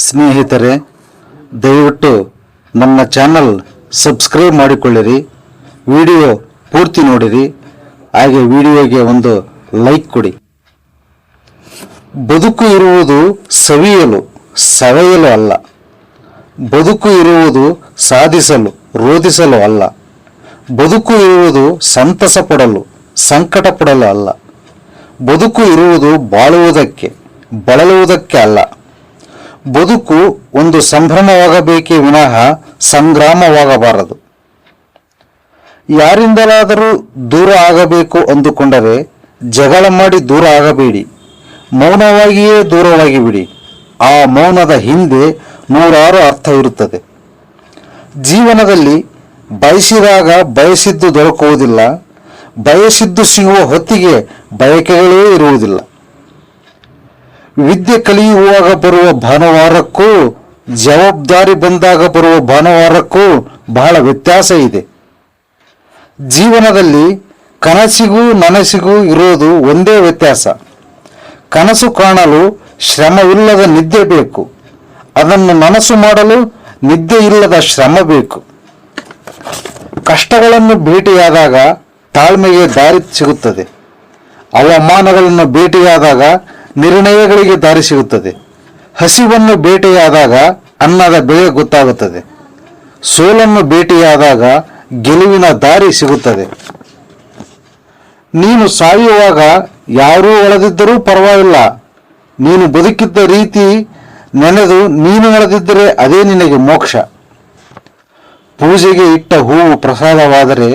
ಸ್ನೇಹಿತರೆ, ದಯವಿಟ್ಟು ನನ್ನ ಚಾನಲ್ ಸಬ್ಸ್ಕ್ರೈಬ್ ಮಾಡಿಕೊಳ್ಳಿರಿ, ವಿಡಿಯೋ ಪೂರ್ತಿ ನೋಡಿರಿ, ಹಾಗೆ ವಿಡಿಯೋಗೆ ಒಂದು ಲೈಕ್ ಕೊಡಿ. ಬದುಕು ಇರುವುದು ಸವಿಯಲು ಸವೆಯಲು ಅಲ್ಲ. ಬದುಕು ಇರುವುದು ಸಾಧಿಸಲು ರೋಧಿಸಲು ಅಲ್ಲ. ಬದುಕು ಇರುವುದು ಸಂತಸ ಪಡಲು ಸಂಕಟ ಪಡಲು ಅಲ್ಲ. ಬದುಕು ಇರುವುದು ಬಾಳುವುದಕ್ಕೆ ಬಳಲುವುದಕ್ಕೆ ಅಲ್ಲ. ಬದುಕು ಒಂದು ಸಂಭ್ರಮವಾಗಬೇಕೇ ವಿನಃ ಸಂಗ್ರಾಮವಾಗಬಾರದು. ಯಾರಿಂದಲಾದರೂ ದೂರ ಆಗಬೇಕು ಅಂದುಕೊಂಡರೆ ಜಗಳ ಮಾಡಿ ದೂರ ಆಗಬೇಡಿ, ಮೌನವಾಗಿಯೇ ದೂರವಾಗಿ ಬಿಡಿ. ಆ ಮೌನದ ಹಿಂದೆ ನೂರಾರು ಅರ್ಥ ಇರುತ್ತದೆ. ಜೀವನದಲ್ಲಿ ಬಯಸಿದಾಗ ಬಯಸಿದ್ದು ದೊರಕುವುದಿಲ್ಲ, ಬಯಸಿದ್ದು ಸಿಗುವ ಹೊತ್ತಿಗೆ ಬಯಕೆಗಳೇ ಇರುವುದಿಲ್ಲ. ವಿದ್ಯೆ ಕಲಿಯುವಾಗ ಬರುವ ಭಾನುವಾರಕ್ಕೂ ಜವಾಬ್ದಾರಿ ಬಂದಾಗ ಬರುವ ಭಾನುವಾರಕ್ಕೂ ಬಹಳ ವ್ಯತ್ಯಾಸ ಇದೆ. ಜೀವನದಲ್ಲಿ ಕನಸಿಗೂ ನನಸಿಗೂ ಇರೋದು ಒಂದೇ ವ್ಯತ್ಯಾಸ. ಕನಸು ಕಾಣಲು ಶ್ರಮವಿಲ್ಲದ ನಿದ್ದೆ ಬೇಕು, ಅದನ್ನು ನನಸು ಮಾಡಲು ನಿದ್ದೆ ಇಲ್ಲದ ಶ್ರಮ ಬೇಕು. ಕಷ್ಟಗಳನ್ನು ಭೇಟಿಯಾದಾಗ ತಾಳ್ಮೆಗೆ ದಾರಿ ಸಿಗುತ್ತದೆ. ಅವಮಾನಗಳನ್ನು ಭೇಟಿಯಾದಾಗ ನಿರ್ಣಯಗಳಿಗೆ ದಾರಿ ಸಿಗುತ್ತದೆ. ಹಸಿವನ್ನು ಭೇಟಿಯಾದಾಗ ಅನ್ನದ ಬೆಲೆ ಗೊತ್ತಾಗುತ್ತದೆ. ಸೋಲನ್ನು ಭೇಟಿಯಾದಾಗ ಗೆಲುವಿನ ದಾರಿ ಸಿಗುತ್ತದೆ. ನೀನು ಸಾಯುವಾಗ ಯಾರೂ ಒಳದಿದ್ದರೂ ಪರವಾಗಿಲ್ಲ, ನೀನು ಬದುಕಿದ್ದ ರೀತಿ ನೆನೆದು ನೀನು ಒಳದಿದ್ದರೆ ಅದೇ ನಿನಗೆ ಮೋಕ್ಷ. ಪೂಜೆಗೆ ಇಟ್ಟ ಹೂವು ಪ್ರಸಾದವಾದರೆ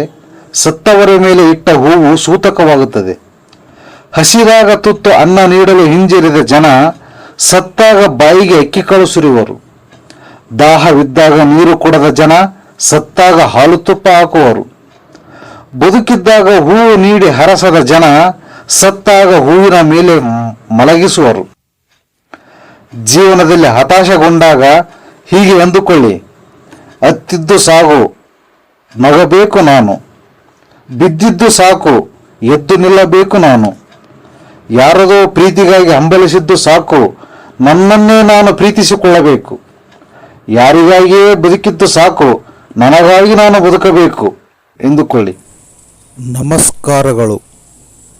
ಸತ್ತವರ ಮೇಲೆ ಇಟ್ಟ ಹೂವು ಸೂತಕವಾಗುತ್ತದೆ. ಹಸಿದಾಗ ತುತ್ತು ಅನ್ನ ನೀಡಲು ಹಿಂಜರಿದ ಜನ ಸತ್ತಾಗ ಬಾಯಿಗೆ ಅಕ್ಕಿ ಕಾಳು ಸುರಿಯುವರು. ದಾಹವಿದ್ದಾಗ ನೀರು ಕೊಡದ ಜನ ಸತ್ತಾಗ ಹಾಲು ತುಪ್ಪ ಹಾಕುವರು. ಬದುಕಿದ್ದಾಗ ಹೂವು ನೀಡಿ ಹರಸದ ಜನ ಸತ್ತಾಗ ಹೂವಿನ ಮೇಲೆ ಮಲಗಿಸುವರು. ಜೀವನದಲ್ಲಿ ಹತಾಶೆಗೊಂಡಾಗ ಹೀಗೆ ಅಂದುಕೊಳ್ಳಿ: ಅತ್ತಿದ್ದು ಸಾಕು, ನಗಬೇಕು ನಾನು. ಬಿದ್ದಿದ್ದು ಸಾಕು, ಎದ್ದು ನಿಲ್ಲಬೇಕು ನಾನು. ಯಾರದೋ ಪ್ರೀತಿಗಾಗಿ ಹಂಬಲಿಸಿದ್ದು ಸಾಕು, ನನ್ನನ್ನೇ ನಾನು ಪ್ರೀತಿಸಿಕೊಳ್ಳಬೇಕು. ಯಾರಿಗಾಗಿಯೇ ಬದುಕಿದ್ದು ಸಾಕು, ನನಗಾಗಿ ನಾನು ಬದುಕಬೇಕು ಎಂದುಕೊಳ್ಳಿ. ನಮಸ್ಕಾರಗಳು.